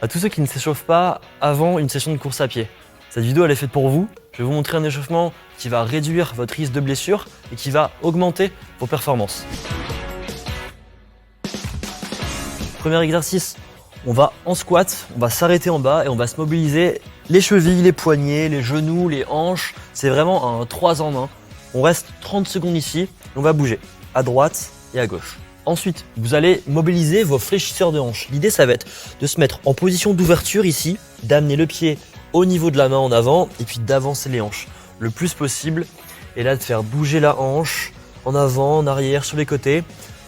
À tous ceux qui ne s'échauffent pas avant une session de course à pied, cette vidéo elle est faite pour vous. Je vais vous montrer un échauffement qui va réduire votre risque de blessure et qui va augmenter vos performances. Premier exercice, on va en squat, on va s'arrêter en bas et on va se mobiliser les chevilles, les poignets, les genoux, les hanches. C'est vraiment un 3 en 1. On reste 30 secondes ici et on va bouger à droite et à gauche. Ensuite, vous allez mobiliser vos fléchisseurs de hanches. L'idée, ça va être de se mettre en position d'ouverture ici, d'amener le pied au niveau de la main en avant et puis d'avancer les hanches le plus possible. Et là, de faire bouger la hanche en avant, en arrière, sur les côtés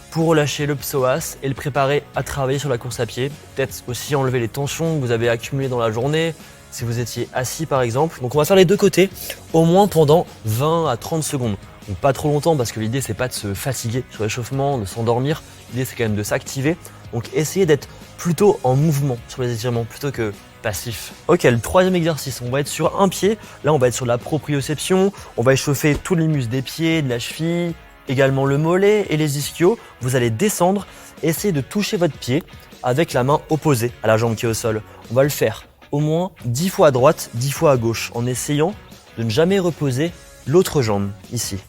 pour relâcher le psoas et le préparer à travailler sur la course à pied. Peut-être aussi enlever les tensions que vous avez accumulées dans la journée, si vous étiez assis par exemple. Donc on va faire les deux côtés, au moins pendant 20 à 30 secondes. Donc pas trop longtemps parce que l'idée c'est pas de se fatiguer sur l'échauffement, de s'endormir. L'idée c'est quand même de s'activer. Donc essayez d'être plutôt en mouvement sur les étirements plutôt que passif. Ok, le troisième exercice, on va être sur un pied. Là on va être sur la proprioception. On va échauffer tous les muscles des pieds, de la cheville, également le mollet et les ischios. Vous allez descendre, essayez de toucher votre pied avec la main opposée à la jambe qui est au sol. On va le faire au moins 10 fois à droite, 10 fois à gauche, en essayant de ne jamais reposer l'autre jambe ici.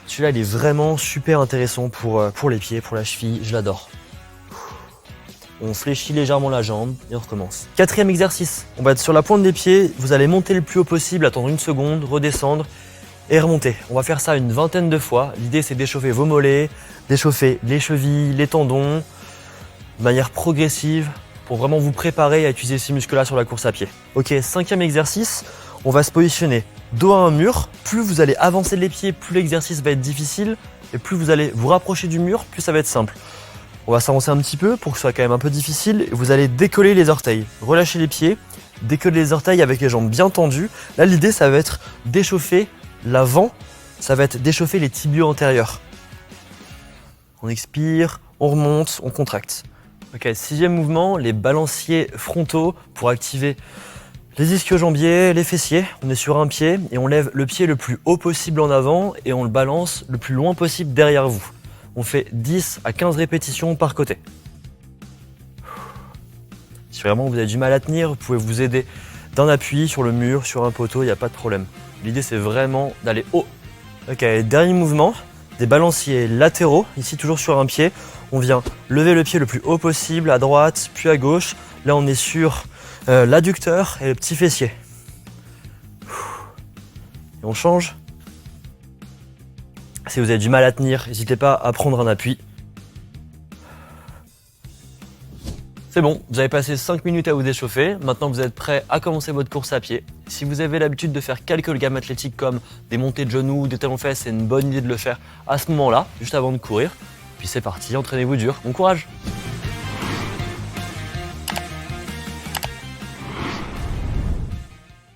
Celui-là, il est vraiment super intéressant pour les pieds, pour la cheville, je l'adore. On fléchit légèrement la jambe et on recommence. Quatrième exercice, on va être sur la pointe des pieds, vous allez monter le plus haut possible, attendre une seconde, redescendre et remonter. On va faire ça une vingtaine de fois. L'idée, c'est d'échauffer vos mollets, d'échauffer les chevilles, les tendons, de manière progressive pour vraiment vous préparer à utiliser ces muscles-là sur la course à pied. Ok, cinquième exercice, on va se positionner dos à un mur. Plus vous allez avancer les pieds, plus l'exercice va être difficile et plus vous allez vous rapprocher du mur, plus ça va être simple. On va s'avancer un petit peu pour que ce soit quand même un peu difficile. Vous allez décoller les orteils, relâcher les pieds, décoller les orteils avec les jambes bien tendues. Là, l'idée, ça va être d'échauffer l'avant, ça va être d'échauffer les tibiaux antérieurs. On expire, on remonte, on contracte. Ok, sixième mouvement, les balanciers frontaux pour activer les ischio-jambiers, les fessiers. On est sur un pied et on lève le pied le plus haut possible en avant et on le balance le plus loin possible derrière vous. On fait 10 à 15 répétitions par côté. Si vraiment vous avez du mal à tenir, vous pouvez vous aider d'un appui sur le mur, sur un poteau, il n'y a pas de problème. L'idée, c'est vraiment d'aller haut. Ok, dernier mouvement, des balanciers latéraux, ici toujours sur un pied. On vient lever le pied le plus haut possible, à droite, puis à gauche. Là, on est sur l'adducteur et le petit fessier. Et on change. Si vous avez du mal à tenir, n'hésitez pas à prendre un appui. C'est bon, vous avez passé 5 minutes à vous échauffer. Maintenant, vous êtes prêt à commencer votre course à pied. Si vous avez l'habitude de faire quelques gammes athlétiques comme des montées de genoux, des talons-fesses, c'est une bonne idée de le faire à ce moment-là, juste avant de courir. Puis c'est parti, entraînez-vous dur. Bon courage!